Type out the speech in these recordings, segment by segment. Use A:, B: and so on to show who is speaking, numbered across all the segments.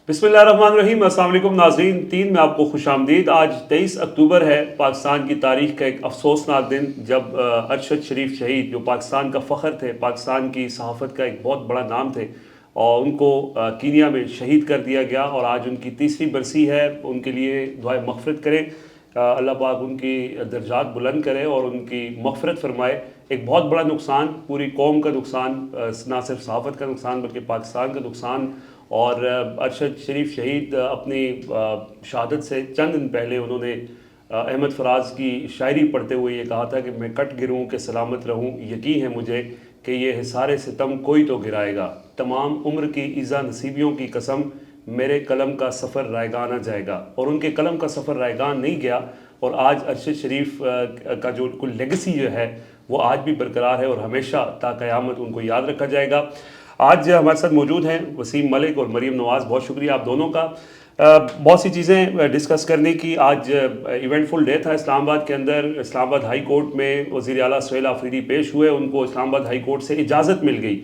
A: بسم اللہ الرحمن الرحیم۔ السلام علیکم ناظرین، 3 میں آپ کو خوش آمدید۔ آج 23 اکتوبر ہے، پاکستان کی تاریخ کا ایک افسوسناک دن، جب ارشد شریف شہید جو پاکستان کا فخر تھے، پاکستان کی صحافت کا ایک بہت بڑا نام تھے، اور ان کو کینیا میں شہید کر دیا گیا، اور آج ان کی تیسری برسی ہے۔ ان کے لیے دعائے مغفرت کریں، اللہ پاک ان کی درجات بلند کرے اور ان کی مغفرت فرمائے۔ ایک بہت بڑا نقصان، پوری قوم کا نقصان، نہ صرف صحافت کا نقصان بلکہ پاکستان کا نقصان۔ اور ارشد شریف شہید اپنی شہادت سے چند دن پہلے انہوں نے احمد فراز کی شاعری پڑھتے ہوئے یہ کہا تھا کہ میں کٹ گروں کہ سلامت رہوں، یقین ہے مجھے کہ یہ حصار ستم کوئی تو گرائے گا، تمام عمر کی ایذا نصیبیوں کی قسم میرے قلم کا سفر رائگاں نہ جائے گا۔ اور ان کے قلم کا سفر رائگاں نہیں گیا، اور آج ارشد شریف کا جو کوئی لیگسی جو ہے وہ آج بھی برقرار ہے، اور ہمیشہ تا قیامت ان کو یاد رکھا جائے گا۔ آج ہمارے ساتھ موجود ہیں وسیم ملک اور مریم نواز، بہت شکریہ آپ دونوں کا۔ بہت سی چیزیں ڈسکس کرنے کی، آج ایونٹ فل ڈے تھا اسلام آباد کے اندر۔ اسلام آباد ہائی کورٹ میں وزیر اعلیٰ سہیل آفریدی پیش ہوئے، ان کو اسلام آباد ہائی کورٹ سے اجازت مل گئی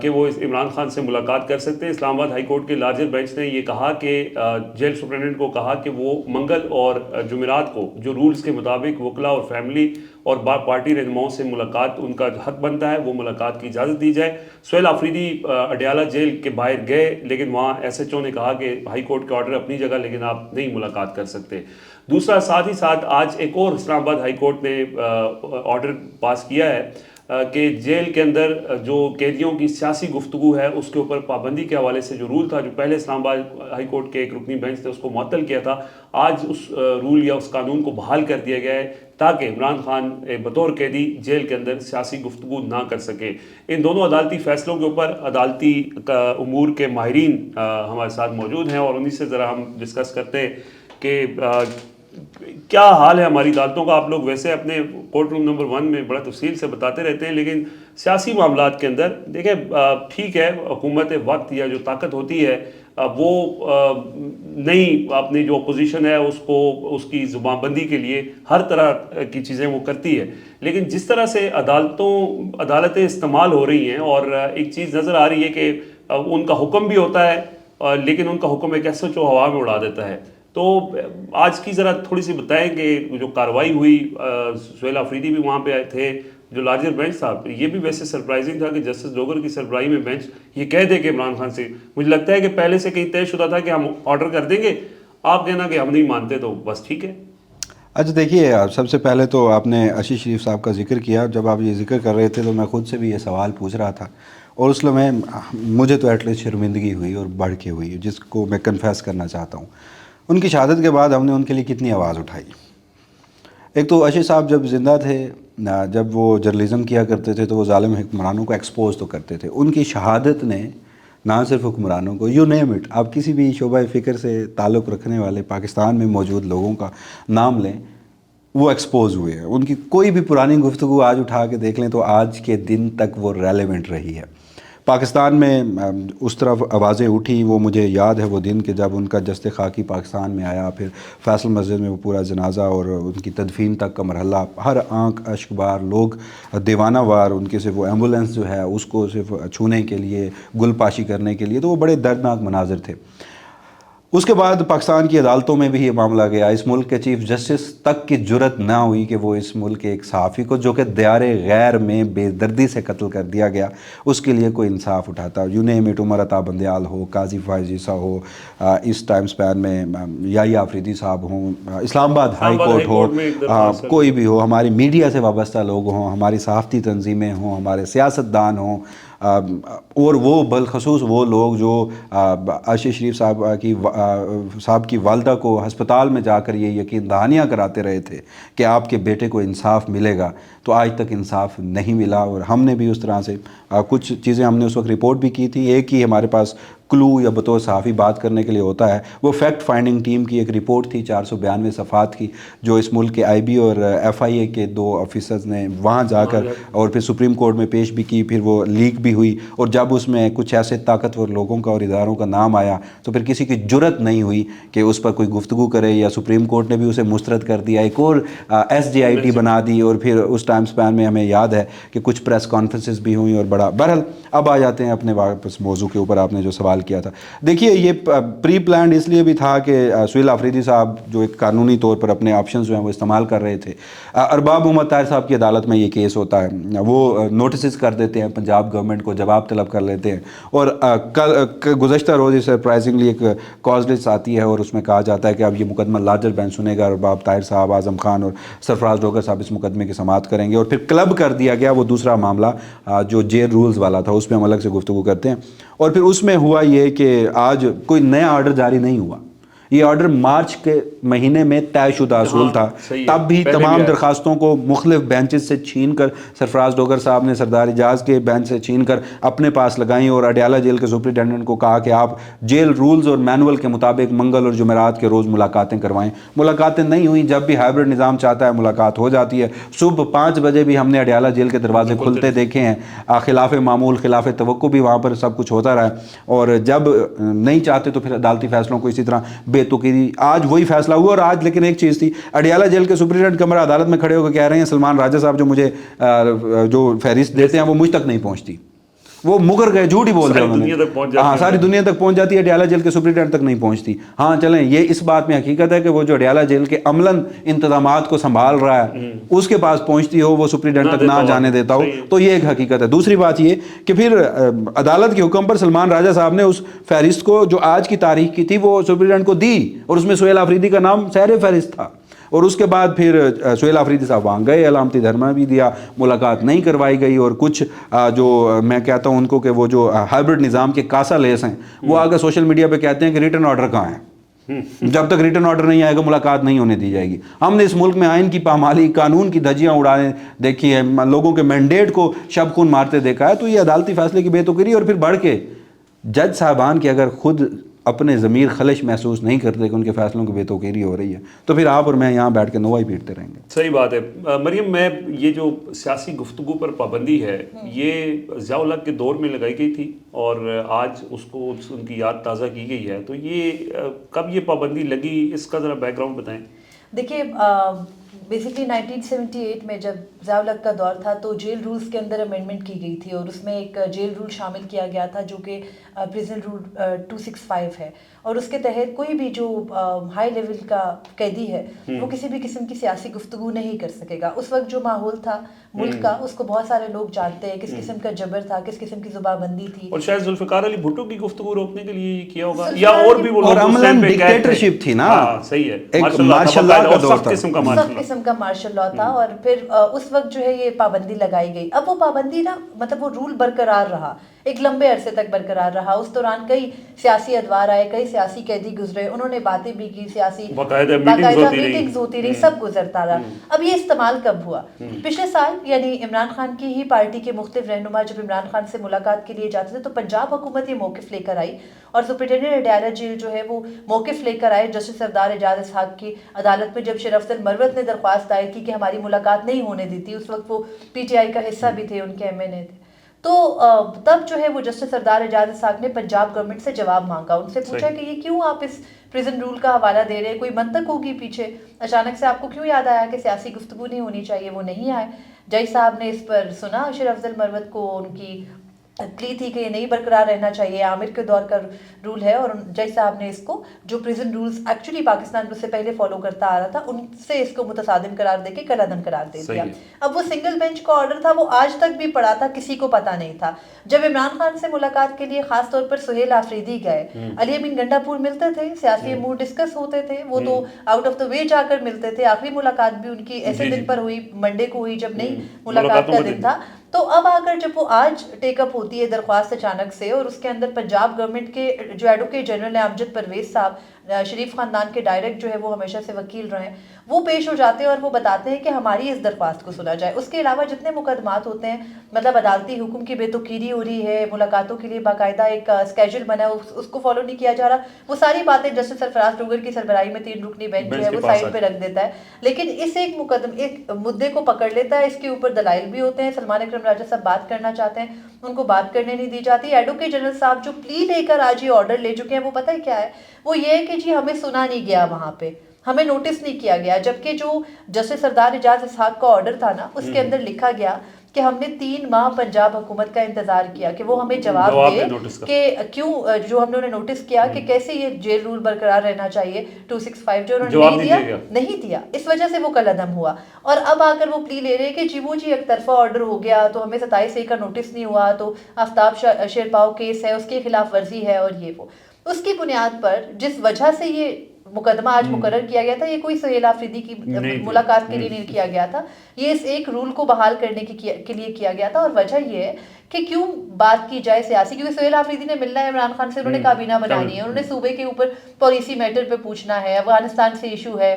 A: کہ وہ عمران خان سے ملاقات کر سکتے ہیں۔ اسلام آباد ہائی کورٹ کے لارجر بینچ نے یہ کہا کہ جیل سپرنٹنڈنٹ کو کہا کہ وہ منگل اور جمعرات کو جو رولز کے مطابق وکلاء اور فیملی اور پارٹی رہنماؤں سے ملاقات ان کا حق بنتا ہے، وہ ملاقات کی اجازت دی جائے۔ سہیل آفریدی اڈیالہ جیل کے باہر گئے، لیکن وہاں ایس ایچ او نے کہا کہ ہائی کورٹ کا آرڈر اپنی جگہ، لیکن آپ نہیں ملاقات کر سکتے۔ دوسرا، ساتھ ہی ساتھ آج ایک اور اسلام آباد ہائی کورٹ نے آرڈر پاس کیا ہے کہ جیل کے اندر جو قیدیوں کی سیاسی گفتگو ہے اس کے اوپر پابندی کے حوالے سے جو رول تھا، جو پہلے اسلام آباد ہائی کورٹ کے ایک رکنی بینچ نے اس کو معطل کیا تھا، آج اس رول یا اس قانون کو بحال کر دیا گیا ہے تاکہ عمران خان بطور قیدی جیل کے اندر سیاسی گفتگو نہ کر سکے۔ ان دونوں عدالتی فیصلوں کے اوپر عدالتی امور کے ماہرین ہمارے ساتھ موجود ہیں، اور انہی سے ذرا ہم ڈسکس کرتے ہیں کہ کیا حال ہے ہماری عدالتوں کا۔ آپ لوگ ویسے اپنے کورٹ روم نمبر 1 میں بڑا تفصیل سے بتاتے رہتے ہیں، لیکن سیاسی معاملات کے اندر دیکھیں، ٹھیک ہے، حکومت وقت یا جو طاقت ہوتی ہے وہ نہیں، اپنی جو اپوزیشن ہے اس کو اس کی زبان بندی کے لیے ہر طرح کی چیزیں وہ کرتی ہے، لیکن جس طرح سے عدالتیں استعمال ہو رہی ہیں، اور ایک چیز نظر آ رہی ہے کہ ان کا حکم بھی ہوتا ہے لیکن ان کا حکم ایک ایسا جو ہوا میں اڑا دیتا ہے۔ تو آج کی ذرا تھوڑی سی بتائیں کہ جو کارروائی ہوئی، سہیل آفریدی بھی وہاں پہ آئے تھے، جو لارجر بینچ تھا، یہ بھی ویسے سرپرائزنگ تھا کہ جسٹس ڈوگر کی سربراہی میں بینچ یہ کہہ دے کہ عمران خان سے، مجھے لگتا ہے کہ پہلے سے کہیں طے شدہ تھا کہ ہم آرڈر کر دیں گے، آپ کہنا کہ ہم نہیں مانتے تو بس ٹھیک ہے۔
B: اچھا دیکھیے، سب سے پہلے تو آپ نے ارشد شریف صاحب کا ذکر کیا۔ جب آپ یہ ذکر کر رہے تھے تو میں خود سے بھی یہ سوال پوچھ رہا تھا، اور اس لمحے مجھے تو ایٹ لیسٹ شرمندگی ہوئی اور بڑھ کے ہوئی، جس کو میں کنفیس کرنا چاہتا ہوں۔ ان کی شہادت کے بعد ہم نے ان کے لیے کتنی آواز اٹھائی۔ ایک تو ارشد صاحب جب زندہ تھے، جب وہ جرنلزم کیا کرتے تھے تو وہ ظالم حکمرانوں کو ایکسپوز تو کرتے تھے۔ ان کی شہادت نے نہ صرف حکمرانوں کو، یو نیم اٹ، آپ کسی بھی شعبہ فکر سے تعلق رکھنے والے پاکستان میں موجود لوگوں کا نام لیں، وہ ایکسپوز ہوئے ہیں۔ ان کی کوئی بھی پرانی گفتگو آج اٹھا کے دیکھ لیں تو آج کے دن تک وہ ریلیونٹ رہی ہے۔ پاکستان میں اس طرف آوازیں اٹھی، وہ مجھے یاد ہے وہ دن کہ جب ان کا جسد خاکی پاکستان میں آیا، پھر فیصل مسجد میں وہ پورا جنازہ اور ان کی تدفین تک کا مرحلہ، ہر آنکھ اشک بار، لوگ دیوانہ وار، ان کے صرف وہ ایمبولینس جو ہے اس کو صرف چھونے کے لیے، گل پاشی کرنے کے لیے، تو وہ بڑے دردناک مناظر تھے۔ اس کے بعد پاکستان کی عدالتوں میں بھی یہ معاملہ گیا۔ اس ملک کے چیف جسٹس تک کی جرت نہ ہوئی کہ وہ اس ملک کے ایک صحافی کو، جو کہ دیار غیر میں بے دردی سے قتل کر دیا گیا، اس کے لیے کوئی انصاف اٹھاتا۔ You name it, Umar Ata Bandial who, Qazi Faez Isa who, us time سپین میں یحییٰ آفریدی صاحب ہوں، اسلام آباد ہائی کورٹ ہو، کوئی بھی ہو، ہماری میڈیا سے وابستہ لوگ ہوں، ہماری صحافتی تنظیمیں ہوں، ہمارے سیاستدان ہوں، اور وہ بالخصوص وہ لوگ جو ارشد شریف صاحب کی والدہ کو ہسپتال میں جا کر یہ یقین دہانیاں کراتے رہے تھے کہ آپ کے بیٹے کو انصاف ملے گا، تو آج تک انصاف نہیں ملا۔ اور ہم نے بھی اس طرح سے کچھ چیزیں ہم نے اس وقت رپورٹ بھی کی تھی۔ ایک ہی ہمارے پاس کلو یا بطور صحافی بات کرنے کے لیے ہوتا ہے، وہ فیکٹ فائنڈنگ ٹیم کی ایک رپورٹ تھی 492 صفحات کی، جو اس ملک کے آئی بی اور ایف آئی اے کے 2 آفیسرز نے وہاں جا کر اور پھر سپریم کورٹ میں پیش بھی کی، پھر وہ لیک بھی ہوئی، اور جب اس میں کچھ ایسے طاقتور لوگوں کا اور اداروں کا نام آیا تو پھر کسی کی جرت نہیں ہوئی کہ اس پر کوئی گفتگو کرے، یا سپریم کورٹ نے بھی اسے مسترد کر دیا، ایک اور ایس جی آئی ٹی بنا دی، اور پھر اس ٹائم سپین میں ہمیں یاد ہے کہ کچھ پریس کانفرنسز بھی ہوئیں، اور بڑا بہرحال اب آ جاتے ہیں اپنے واپس موضوع کے اوپر۔ آپ نے جو سوال استعمال کیا تھا. دیکھیے یہ پری پلانڈ اس لیے بھی تھا کہ سہیل آفریدی صاحب جو ایک قانونی طور پر اپنے آپشنز جو ہیں وہ استعمال کر رہے تھے. ارباب محمد طاہر صاحب کی عدالت میں یہ کیس ہوتا ہے, وہ نوٹسز کر دیتے ہیں پنجاب گورنمنٹ کو, جواب طلب کر لیتے ہیں, اور گزشتہ روز سرپرائزنگلی ایک کاز لسٹ آتی ہے اور اس میں کہا جاتا ہے کہ اب یہ مقدمہ لارجر بینچ سنے گا, ارباب طاہر صاحب, اعظم خان اور سرفراز ڈوگر صاحب اس مقدمے کی سماعت کریں گے. اور پھر کلب کر دیا گیا وہ دوسرا معاملہ جو جیل رولز والا تھا, اس پہ ہم الگ سے گفتگو کرتے ہیں. اور پھر اس میں ہوا یہ کہ آج کوئی نیا آرڈر جاری نہیں ہوا, یہ آرڈر مارچ کے مہینے میں طے شدہ اصول تھا. تب بھی تمام درخواستوں کو مختلف بینچز سے چھین کر سرفراز ڈوگر صاحب نے سردار اعجاز کے بینچ سے چھین کر اپنے پاس لگائیں اور اڈیالہ جیل کے سپرنٹینڈنٹ کو کہا کہ آپ جیل رولز اور مینول کے مطابق منگل اور جمعرات کے روز ملاقاتیں کروائیں. ملاقاتیں نہیں ہوئیں. جب بھی ہائبرڈ نظام چاہتا ہے ملاقات ہو جاتی ہے. صبح 5 بجے بھی ہم نے اڈیالہ جیل کے دروازے کھلتے دیکھے ہیں, خلاف معمول خلاف توقع بھی وہاں پر سب کچھ ہوتا رہا ہے. اور جب نہیں چاہتے تو پھر عدالتی فیصلوں کو اسی طرح بے تقیدی. آج وہی فیصلہ ہوا. اور آج لیکن ایک چیز تھی, اڈیالہ جیل کے سپرنٹینڈنٹ کمرہ عدالت میں کھڑے ہو کے کہہ رہے ہیں سلمان راجہ صاحب جو مجھے جو فہرست دیتے ہیں وہ مجھ تک نہیں پہنچتی. وہ مکر گئے, جھوٹ ہی بول رہے ہیں. ہاں ساری دنیا تک پہنچ جاتی ہے, اڈیالہ جیل کے سپرنٹینڈنٹ تک نہیں پہنچتی. ہاں چلیں یہ اس بات میں حقیقت ہے کہ وہ جو اڈیالہ جیل کے عملاً انتظامات کو سنبھال رہا ہے اس کے پاس پہنچتی ہو, وہ سپرنٹینڈنٹ تک نہ جانے دیتا ہو, تو یہ ایک حقیقت ہے. دوسری بات یہ کہ پھر عدالت کے حکم پر سلمان راجہ صاحب نے اس فہرست کو جو آج کی تاریخ کی تھی وہ سپرنٹینڈنٹ کو دی, اور اس میں سہیل آفریدی کا نام سیر فہرست تھا. اور اس کے بعد پھر سہیل آفریدی صاحب وہاں گئے, علامتی دھرنا بھی دیا, ملاقات نہیں کروائی گئی. اور کچھ جو میں کہتا ہوں ان کو کہ وہ جو ہائبرڈ نظام کے کاسا لیس ہیں وہ آگے سوشل میڈیا پہ کہتے ہیں کہ ریٹن آرڈر کہاں ہے, جب تک ریٹن آرڈر نہیں آئے گا ملاقات نہیں ہونے دی جائے گی. ہم نے اس ملک میں آئین کی پامالی, قانون کی دھجیاں اڑانے دیکھی ہے, لوگوں کے مینڈیٹ کو شب خون مارتے دیکھا ہے. تو یہ عدالتی فیصلے کی بے تقرری. اور پھر بڑھ کے جج صاحبان کے اگر خود اپنے ضمیر خلش محسوس نہیں کرتے کہ ان کے فیصلوں کی بے توقیری ہو رہی ہے تو پھر آپ اور میں یہاں بیٹھ کے نوائی پیٹتے رہیں گے.
A: صحیح بات ہے. مریم, میں یہ جو سیاسی گفتگو پر پابندی ہے یہ ضیاء الحق کے دور میں لگائی گئی تھی اور آج اس کو ان کی یاد تازہ کی گئی ہے, تو یہ کب یہ پابندی لگی, اس کا ذرا بیک گراؤنڈ بتائیں.
C: دیکھیے بیسکلی 1978 میں جب ضیاء الحق کا دور تھا تو جیل رولز کے اندر امینڈمنٹ کی گئی تھی, اور اس میں ایک جیل رول شامل کیا گیا تھا جو کہ پریزن رول 265 ہے, اور اس کے تحت کوئی بھی جو ہائی لیول کا قیدی ہے وہ کسی بھی قسم کی سیاسی گفتگو نہیں کر سکے گا. اس وقت جو ماحول تھا ملک کا اس کو بہت سارے لوگ جانتے ہیں, کس قسم کا جبر تھا, کس قسم کی زبان بندی تھی. اور
A: شاید ذوالفقار علی بھٹو کی گفتگو روکنے کے لیے کیا ہوگا, یا اور بھی وہ
B: اور عملاً ڈکٹیٹرشپ تھی نا.
A: صحیح ہے,
B: ایک مارشل لا کا دور تھا,
C: سخت قسم کا مارشل لا تھا. اور پھر اس وقت جو ہے یہ پابندی لگائی گئی. اب وہ پابندی نا مطلب وہ رول برقرار رہا, ایک لمبے عرصے تک برقرار رہا. اس دوران کئی سیاسی ادوار آئے, کئی سیاسی قیدی گزرے, انہوں نے باتیں بھی کی, سیاسی باقاعدہ میٹنگز ہوتی رہی, سب گزرتا رہا. اب یہ استعمال کب ہوا؟ پچھلے سال یعنی عمران خان کی ہی پارٹی کے مختلف رہنما جب عمران خان سے ملاقات کے لیے جاتے تھے تو پنجاب حکومت یہ موقف لے کر آئی, اور سپرنٹینڈنٹ اڈیالہ جیل جو ہے وہ موقف لے کر آئے. جسٹس سردار اعجاز اسحاق کی عدالت میں جب شیر افضل مروت نے درخواست دائر کی کہ ہماری ملاقات نہیں ہونے دی تھی, اس وقت وہ پی ٹی آئی کا حصہ بھی تھے, ان کے ایم این اے تھے, تو تب جو ہے وہ جسٹس سردار اعجاز اسحاق نے پنجاب گورنمنٹ سے جواب مانگا. ان سے پوچھا کہ یہ کیوں آپ اس پریزن رول کا حوالہ دے رہے ہیں, کوئی منطق ہوگی پیچھے, اچانک سے آپ کو کیوں یاد آیا کہ سیاسی گفتگو نہیں ہونی چاہیے؟ وہ نہیں آئے. جج صاحب نے اس پر سنا شیر افضل مروت کو, ان کی پلی تھی کہ یہ نہیں برقرار رہنا چاہیے, عامر کے دور کا رول ہے, اور جج صاحب نے اس کو جو پریزن رولز ایکچولی پاکستان اس سے پہلے فالو کرتا آ رہا تھا ان سے اس کو متصادم قرار دے کے کالعدم قرار دے دیا. اب وہ سنگل بینچ کا آرڈر تھا, وہ آج تک بھی پڑا تھا, کسی کو پتہ نہیں تھا. جب عمران خان سے ملاقات کے لیے خاص طور پر سہیل آفریدی گئے, علی امین گنڈا پور ملتے تھے, سیاسی امور ڈسکس ہوتے تھے, وہ تو آؤٹ آف دا وے جا کر ملتے تھے. آخری ملاقات بھی ان کی ایسے دن پر ہوئی, منڈے کو ہوئی جب نہیں ملاقات کا دن تھا. تو اب آ کر جب وہ آج ٹیک اپ ہوتی ہے درخواست اچانک سے, اور اس کے اندر پنجاب گورنمنٹ کے جو ایڈوکیٹ جنرل ہیں امجد پرویز صاحب, شریف خاندان کے ڈائریکٹ جو ہے وہ ہمیشہ سے وکیل رہے ہیں, وہ پیش ہو جاتے ہیں اور وہ بتاتے ہیں کہ ہماری اس درخواست کو سنا جائے. اس کے علاوہ جتنے مقدمات ہوتے ہیں, مطلب عدالتی حکم کی بے توقیری ہو رہی ہے, ملاقاتوں کے لیے باقاعدہ ایک اسکیجول بنا ہے, اس کو فالو نہیں کیا جا رہا, وہ ساری باتیں جسٹس سرفراز ڈوگر کی سربراہی میں 3 رکنی بینچ جو ہے وہ سائڈ پہ رکھ دیتا ہے. لیکن اس ایک مدعے کو پکڑ لیتا ہے, اس کے اوپر دلائل بھی ہوتے ہیں. سلمان اکرم راجہ صاحب بات کرنا چاہتے ہیں, ان کو بات کرنے نہیں دی جاتی. ایڈوکیٹ جنرل صاحب جو پلی لے کر آج یہ آرڈر لے چکے ہیں, وہ پتہ ہے کیا ہے, وہ یہ ہے کہ جی ہمیں سنا نہیں گیا, وہاں پہ ہمیں نوٹس نہیں کیا گیا. جبکہ جو جسٹس سردار اعجاز اسحاق کا آرڈر تھا نا, اس کے اندر لکھا گیا کہ ہم نے 3 ماہ پنجاب حکومت کا انتظار کیا کہ وہ ہمیں جواب دے کہ کیوں جو ہم نے انہیں نوٹس کیا کہ کیسے یہ جیل رول برقرار رہنا چاہیے 265 جو انہوں نے نہیں دیا، اس وجہ سے وہ کل عدم ہوا. اور اب آ کر وہ پلی لے رہے کہ جی وہ ایک طرفہ آرڈر ہو گیا تو ہمیں 27A کا نوٹس نہیں ہوا، تو آفتاب شیرپاؤ کیس ہے اس کے خلاف ورزی ہے اور یہ وہ. اس کی بنیاد پر جس وجہ سے یہ مقدمہ آج مقرر کیا گیا تھا، یہ کوئی سہیل آفریدی کی ملاقات کے لیے نہیں کیا گیا تھا، یہ اس ایک رول کو بحال کرنے کے لیے کیا گیا تھا. اور وجہ یہ ہے کہ کیوں بات کی جائے سیاسی، کیونکہ سہیل آفریدی نے ملنا ہے عمران خان سے، انہوں نے کابینہ بنانی ہے، انہوں نے صوبے کے اوپر پالیسی میٹر پہ پوچھنا ہے، افغانستان سے ایشو ہے،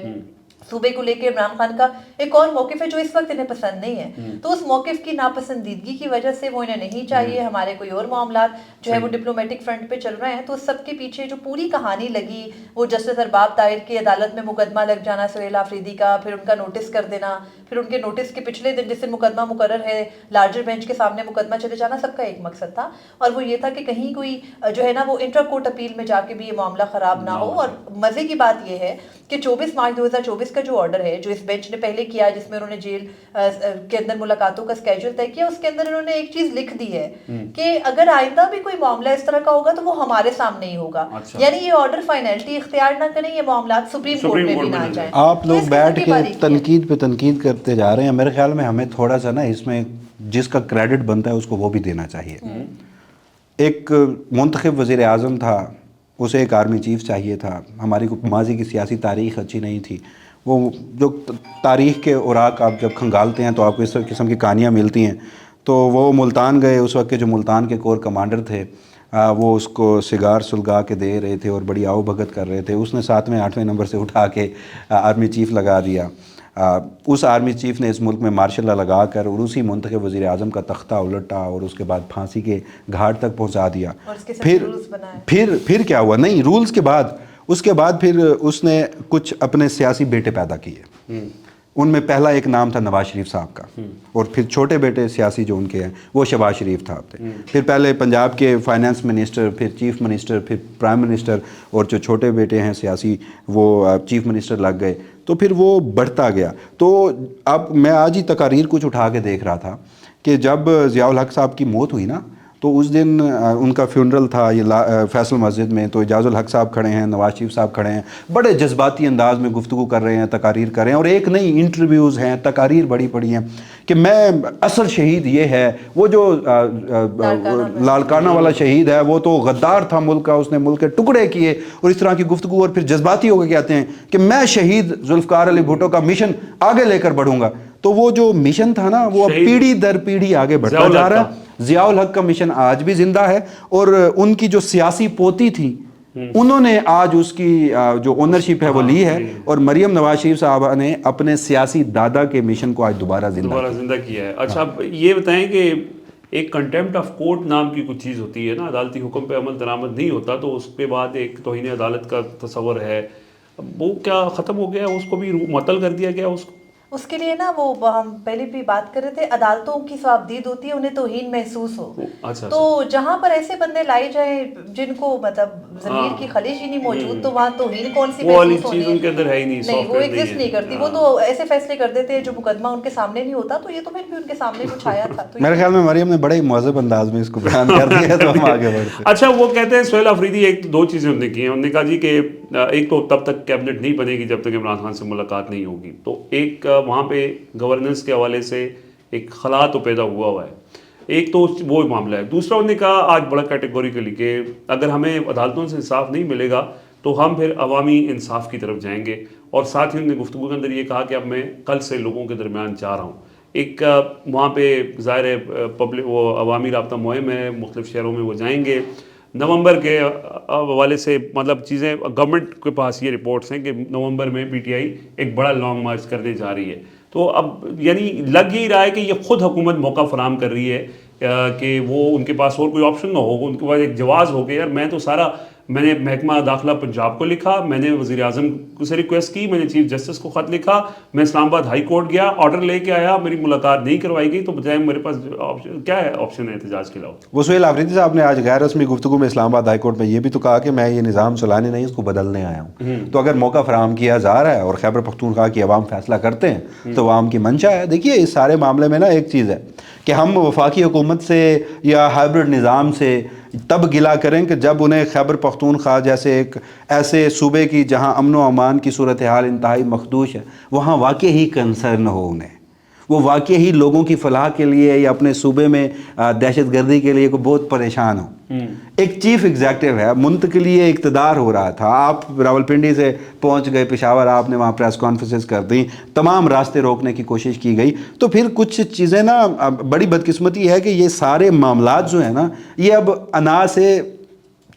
C: صوبے کو لے کے عمران خان کا ایک اور موقف ہے جو اس وقت انہیں پسند نہیں ہے. تو اس موقف کی ناپسندیدگی کی وجہ سے وہ انہیں نہیں چاہیے. ہمارے کوئی اور معاملات جو ہے وہ ڈپلومیٹک فرنٹ پہ چل رہے ہیں، تو سب کے پیچھے جو پوری کہانی لگی وہ جسٹس ارباب طاہر کی عدالت میں مقدمہ لگ جانا سہیل آفریدی کا، پھر ان کا نوٹس کر دینا، پھر ان کے نوٹس کے پچھلے دن جس دن مقدمہ مقرر ہے لارجر بینچ کے سامنے مقدمہ چلے جانا، سب کا ایک مقصد تھا اور وہ یہ تھا کہ کہیں کوئی جو ہے نا وہ انٹرا کورٹ اپیل میں جا کے بھی یہ معاملہ خراب نہ ہو. اور مزے کی بات یہ ہے کہ 24 مارچ 2024 کا جو آرڈر ہے جو اس بینچ نے پہلے کیا، جس میں انہوں نے جیل کے اندر ملاقاتوں کا اسکیجول طے کیا، اس کے اندر انہوں نے ایک چیز لکھ دی ہے کہ اگر آئندہ بھی کوئی معاملہ اس طرح کا ہوگا تو وہ ہمارے سامنے ہی ہوگا. یعنی یہ آرڈر فائنلٹی اختیار نہ کریں، یہ معاملات سپریم کورٹ میں بھی نہ جائیں.
B: آپ لوگ بیٹھ کے تنقید پہ تنقید کرتے جا رہے ہیں. میرے خیال میں ہمیں تھوڑا سا نا اس میں جس کا کریڈٹ بنتا ہے اس کو وہ بھی دینا چاہیے. ایک منتخب وزیر اعظم تھا، اسے ایک آرمی چیف چاہیے تھا. ہماری ماضی کی سیاسی تاریخ اچھی نہیں تھی. وہ جو تاریخ کے اوراق آپ جب کھنگالتے ہیں تو آپ کو اس قسم کی کہانیاں ملتی ہیں. تو وہ ملتان گئے، اس وقت کے جو ملتان کے کور کمانڈر تھے وہ اس کو سگار سلگا کے دے رہے تھے اور بڑی آؤ بھگت کر رہے تھے. اس نے 7ویں 8ویں نمبر سے اٹھا کے آرمی چیف لگا دیا. اس آرمی چیف نے اس ملک میں مارشل لا لگا کر اور اسی منتخب وزیر اعظم کا تختہ الٹا اور اس کے بعد پھانسی کے گھاٹ تک پہنچا دیا. پھر کیا ہوا؟ نہیں، رولز کے بعد اس کے بعد پھر اس نے کچھ اپنے سیاسی بیٹے پیدا کیے. ان میں پہلا ایک نام تھا نواز شریف صاحب کا، اور پھر چھوٹے بیٹے سیاسی جو ان کے ہیں وہ شہباز شریف صاحب تھے. پھر پہلے پنجاب کے فائنانس منسٹر، پھر چیف منسٹر، پھر پرائم منسٹر، اور جو چھوٹے بیٹے ہیں سیاسی وہ چیف منسٹر لگ گئے. تو پھر وہ بڑھتا گیا. تو اب میں آج ہی تقاریر کچھ اٹھا کے دیکھ رہا تھا کہ جب ضیاء الحق صاحب کی موت ہوئی نا تو اس دن ان کا فیونرل تھا یہ فیصل مسجد میں. تو اعجاز الحق صاحب کھڑے ہیں، نواز شریف صاحب کھڑے ہیں، بڑے جذباتی انداز میں گفتگو کر رہے ہیں، تقاریر کر رہے ہیں. اور ایک نئی انٹرویوز ہیں، تقاریر بڑی پڑی ہیں کہ میں اصل شہید یہ ہے، وہ جو لاڑکانہ والا شہید ہے وہ تو غدار تھا ملک کا، اس نے ملک کے ٹکڑے کیے، اور اس طرح کی گفتگو. اور پھر جذباتی ہو کے کہتے ہیں کہ میں شہید ذوالفقار علی بھٹو کا مشن آگے لے کر بڑھوں گا. تو وہ جو مشن تھا نا وہ پیڑھی در پیڑھی آگے بڑھتا جا رہا ہے. ضیاء الحق کا مشن آج بھی زندہ ہے، اور ان کی جو سیاسی پوتی تھی انہوں نے آج اس کی جو اونرشپ ہے وہ لی ہے، اور مریم نواز شریف صاحبہ نے اپنے سیاسی دادا کے مشن کو آج دوبارہ زندہ
A: کیا ہے. اچھا یہ بتائیں کہ ایک کنٹیمپٹ آف کورٹ نام کی کچھ چیز ہوتی ہے نا، عدالتی حکم پہ عمل درآمد نہیں ہوتا تو اس کے بعد ایک توہین عدالت کا تصور ہے، وہ کیا ختم ہو گیا؟ اس کو بھی معطل کر دیا گیا؟
C: اس کے لیے نا وہ ہم پہلے بھی بات کر رہے تھے، عدالتوں کی صوابدید ہوتی ہے انہیں توہین محسوس ہو. تو جہاں پر ایسے بندے لائے جائیں جن کو مطلب ضمیر کی خلیج ہی نہیں موجود، تو وہاں توہین کون سی محسوس ہونی ہے؟
A: ان کے اندر ہے ہی نہیں،
C: وہ ایگزسٹ نہیں کرتی. وہ تو ایسے فیصلے کر دیتے ہیں جو مقدمہ ان کے سامنے نہیں ہوتا. تو یہ تو پھر بھی ان کے سامنے کچھ آیا تھا.
B: میرے خیال میں مریم نے بڑے ہی مہذب انداز میں اس کو بیان کر دیا، تو ہم آگے بڑھتے ہیں.
A: اچھا وہ کہتے ہیں سہیل آفریدی ایک دو چیزیں انہوں نے کی ہیں. انہوں نے کہا جی کہ ایک تو تب تک کیبنٹ نہیں بنے گی جب تک عمران خان سے ملاقات نہیں ہوگی. تو ایک وہاں پہ گورننس کے حوالے سے ایک خلا تو پیدا ہوا ہے. ایک تو وہ معاملہ ہے. دوسرا انہوں نے کہا آج بڑا کیٹیگوریکلی کہ اگر ہمیں عدالتوں سے انصاف نہیں ملے گا تو ہم پھر عوامی انصاف کی طرف جائیں گے. اور ساتھ ہی انہوں نے گفتگو کے اندر یہ کہا کہ اب میں کل سے لوگوں کے درمیان جا رہا ہوں. ایک وہاں پہ ظاہر ہے پبلک وہ عوامی رابطہ مہم ہے، مختلف شہروں میں وہ جائیں گے. نومبر کے حوالے سے مطلب چیزیں گورنمنٹ کے پاس یہ رپورٹس ہیں کہ نومبر میں پی ٹی آئی ایک بڑا لانگ مارچ کرنے جا رہی ہے. تو اب یعنی لگ ہی رہا ہے کہ یہ خود حکومت موقع فراہم کر رہی ہے کہ وہ ان کے پاس اور کوئی آپشن نہ ہو، ان کے پاس ایک جواز ہو کہ یار میں تو سارا میں نے محکمہ داخلہ پنجاب کو لکھا, میں نے وزیر اعظم سے ریکویسٹ کی, میں نے چیف جسٹس کو خط لکھا, میں اسلام آباد ہائی کورٹ گیا, آرڈر لے کے آیا, میری ملاقات نہیں کروائی گئی. تو بجائے میرے پاس کیا ہے آپشن ہے احتجاج کے علاوہ.
B: وہ سہیل آفریدی صاحب نے آج غیر رسمی گفتگو میں اسلام آباد ہائی کورٹ میں یہ بھی تو کہا کہ میں یہ نظام چلانے نہیں, اس کو بدلنے آیا ہوں. تو اگر موقع فراہم کیا جا رہا ہے اور خیبر پختونخوا کی عوام فیصلہ کرتے ہیں تو عوام کی منشا ہے. دیکھیے اس سارے معاملے میں نا ایک چیز ہے کہ ہم وفاقی حکومت سے یا ہائبرڈ نظام سے تب گلا کریں کہ جب انہیں خیبر پختونخوا جیسے ایک ایسے صوبے کی جہاں امن و امان کی صورتحال انتہائی مخدوش ہے وہاں واقعی ہی کنسرن ہو, انہیں وہ واقعی ہی لوگوں کی فلاح کے لیے یا اپنے صوبے میں دہشت گردی کے لیے کوئی بہت پریشان ہو. ایک چیف ایگزیکٹو ہے, منتقلی اقتدار ہو رہا تھا, آپ راولپنڈی سے پہنچ گئے پشاور, آپ نے وہاں پریس کانفرنسز کر دیں, تمام راستے روکنے کی کوشش کی گئی. تو پھر کچھ چیزیں نا بڑی بدقسمتی ہے کہ یہ سارے معاملات جو ہیں نا یہ اب انا سے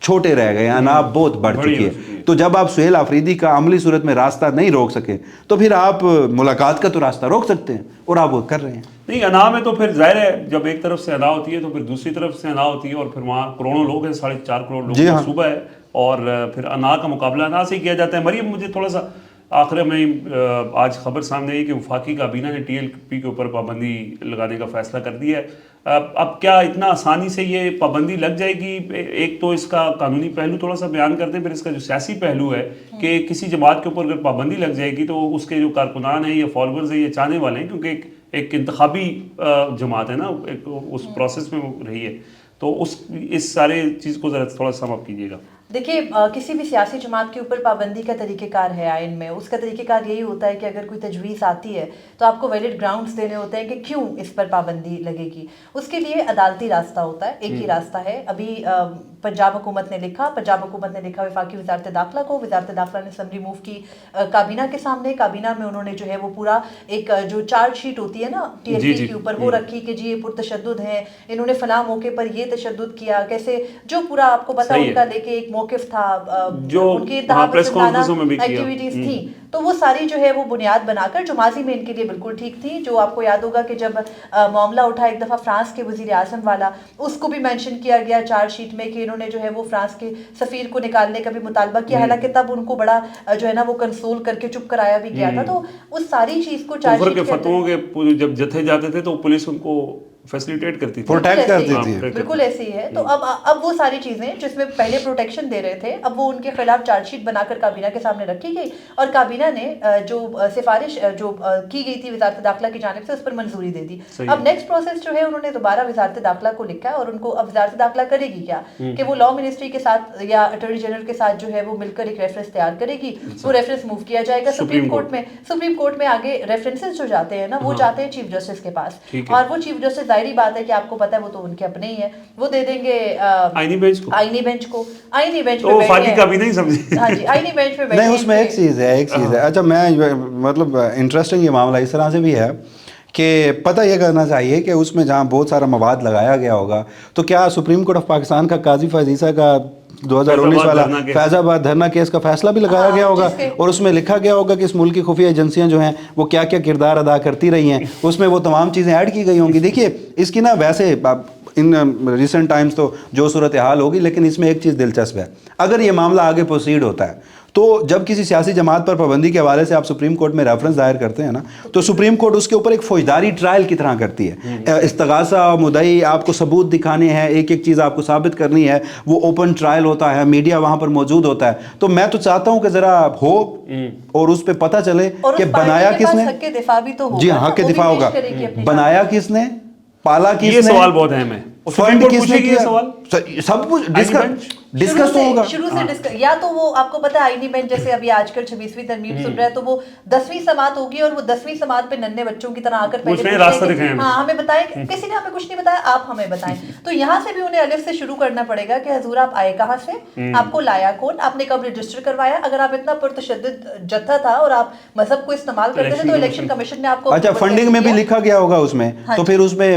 B: چھوٹے رہ گئے, انا بہت بڑھ چکی ہے. تو جب آپ سہیل آفریدی کا عملی صورت میں راستہ نہیں روک سکے تو پھر آپ ملاقات کا تو راستہ روک سکتے ہیں, اور آپ وہ کر رہے ہیں.
A: نہیں, انا میں تو پھر ظاہر ہے جب ایک طرف سے انا ہوتی ہے تو پھر دوسری طرف سے انا ہوتی ہے, اور پھر وہاں کروڑوں لوگ ہیں, 4.5 کروڑ لوگوں کا صوبہ ہے, اور پھر انا کا مقابلہ انا سے ہی کیا جاتا ہے. مریم مجھے تھوڑا سا آخر میں آج خبر سامنے آئی کہ وفاقی کابینہ نے ٹی ایل پی کے اوپر پابندی لگانے کا فیصلہ کر دیا ہے. اب کیا اتنا آسانی سے یہ پابندی لگ جائے گی؟ ایک تو اس کا قانونی پہلو تھوڑا سا بیان کرتے ہیں, پھر اس کا جو سیاسی پہلو ہے کہ کسی جماعت کے اوپر اگر پابندی لگ جائے گی تو اس کے جو کارکنان ہیں یا فالوورز ہیں یا چاہنے والے ہیں, کیونکہ ایک انتخابی جماعت ہے نا, اس پروسیس میں رہی ہے, تو اس سارے چیز کو ذرا تھوڑا سم اپ کیجیے گا.
C: دیکھیے کسی بھی سیاسی جماعت کے اوپر پابندی کا طریقہ کار ہے آئین میں. اس کا طریقہ کار یہی ہوتا ہے کہ اگر کوئی تجویز آتی ہے تو آپ کو ویلڈ گراؤنڈز دینے ہوتے ہیں کہ کیوں اس پر پابندی لگے گی. اس کے لیے عدالتی راستہ ہوتا ہے, ایک ہی راستہ ہے. ابھی پنجاب حکومت نے لکھا وفاقی وزارت داخلہ کو, وزارت داخلہ نے سمری موو کی کابینہ کے سامنے. کابینہ میں انہوں نے جو ہے وہ پورا ایک جو چارج شیٹ ہوتی ہے نا ٹی ایل پی کے اوپر وہ رکھی کہ جی یہ پرتشدد ہیں, انہوں نے فلاں موقع پر یہ تشدد کیا, کیسے جو پورا آپ کو پتا ان کا لے کے ایک موقف تھا,
A: جو
C: ان کی ایکٹیویٹیز تھیں, تو وہ ساری جو ہے وہ بنیاد بنا کر جو ماضی میں ان کے لیے بالکل ٹھیک تھی. جو آپ کو یاد ہوگا کہ جب معاملہ اٹھا ایک دفعہ فرانس کے وزیر اعظم والا, اس کو بھی مینشن کیا گیا چارج شیٹ میں کہ انہوں نے جو ہے وہ فرانس کے سفیر کو نکالنے کا بھی مطالبہ کیا, حالانکہ تب ان کو بڑا جو ہے نا وہ کنسول کر کے چپ کرایا بھی گیا تھا. تو اس ساری چیز کو چارج شیٹ کے فتووں
A: کے جب جتھے جاتے تھے تو پولیس ان کو فیسیلیٹیٹ کرتی تھی,
B: پروٹیکٹ کرتی تھی,
C: بالکل ایسی ہے. تو اب وہ ساری چیزیں جس میں پہلے پروٹیکشن دے رہے تھے, اب وہ ان کے خلاف چارج شیٹ بنا کر کابینہ کے سامنے رکھی گئی, اور کابینہ نے جو سفارش جو کی گئی تھی وزارت داخلہ کی جانب سے اس پر منظوری دے دی. اب نیکسٹ پروسیس جو ہے انہوں نے دوبارہ وزارت داخلہ کو لکھا ہے, اور ان کو اب وزارت داخلہ کرے گی کیا کہ وہ لاء منسٹری کے ساتھ یا اٹارنی جنرل کے ساتھ جو ہے وہ مل کر ایک ریفرنس تیار کرے گی. وہ ریفرنس موو کیا جائے گا سپریم کورٹ میں. سپریم کورٹ میں آگے ریفرنسز جو جاتے ہیں نا وہ جاتے ہیں چیف جسٹس کے پاس, اور وہ چیف جسٹس ظاہری بات ہے کہ آپ کو پتا ہے وہ تو ان کے اپنے ہی ہیں, وہ دے دیں گے آئینی بینچ کو. آئینی بینچ پہ
A: وفاقی کا بھی نہیں سمجھے.
C: ہاں جی, آئینی بینچ پہ
B: نہیں, اس میں ایک چیز ہے. اچھا, میں مطلب انٹرسٹنگ یہ معاملہ اس طرح سے بھی ہے کہ پتہ یہ کرنا چاہیے کہ اس میں جہاں بہت سارا مواد لگایا گیا ہوگا تو کیا سپریم کورٹ آف پاکستان کا قاضی فیض کا 2019 والا فیض آباد دھرنا کیس کا فیصلہ بھی لگایا گیا ہوگا, اور اس میں لکھا گیا ہوگا کہ اس ملک کی خفیہ ایجنسیاں جو ہیں وہ کیا کیا کردار ادا کرتی رہی ہیں, اس میں وہ تمام چیزیں ایڈ کی گئی ہوں گی. دیکھیے اس کی نا ویسے ان ریسنٹ ٹائمز تو جو صورتحال ہوگی, لیکن اس میں ایک چیز دلچسپ ہے, اگر یہ معاملہ آگے پروسیڈ ہوتا ہے تو جب کسی سیاسی جماعت پر پابندی کے حوالے سے آپ سپریم کورٹ میں ریفرنس دائر کرتے ہیں نا, تو سپریم کورٹ اس کے اوپر ایک فوجداری ٹرائل کی طرح کرتی ہے. استغاثہ, مدعی, آپ کو ثبوت دکھانے ہیں, ایک ایک چیز آپ کو ثابت کرنی ہے, وہ اوپن ٹرائل ہوتا ہے, میڈیا وہاں پر موجود ہوتا ہے. تو میں تو چاہتا ہوں کہ ذرا ہو اور اس پہ پتہ چلے کہ بنایا کس نے. جی ہاں, حق دفاع ہوگا. بنایا کس نے, پالا کس نے,
A: یہ سوال بہت اہم ہے.
B: فنڈ کس نے کیا, سب کچھ ڈسکس تو ہوگا
C: شروع سے. یا تو وہ آپ کو پتا ہے آئینی بینچ جیسے ابھی آج کل 26ویں ترمیم سن رہا ہے, تو وہ 10ویں سماعت ہوگی اور وہ 10ویں سماعت پہ ننھے بچوں کی طرح آ کر پہلے ہاں ہمیں بتائیں, کسی نے ہمیں کچھ نہیں بتایا, آپ ہمیں بتائیں. تو یہاں سے بھی انہیں الف سے شروع کرنا پڑے گا کہ حضور آپ آئے کہاں سے, آپ کو لایا کون, آپ نے کب رجسٹر کروایا. اگر آپ اتنا پرتشدد جتھا تھا اور آپ مذہب کو استعمال کرتے تھے تو الیکشن کمیشن نے آپ کو.
B: اچھا, فنڈنگ میں بھی لکھا گیا ہوگا اس میں, تو پھر اس میں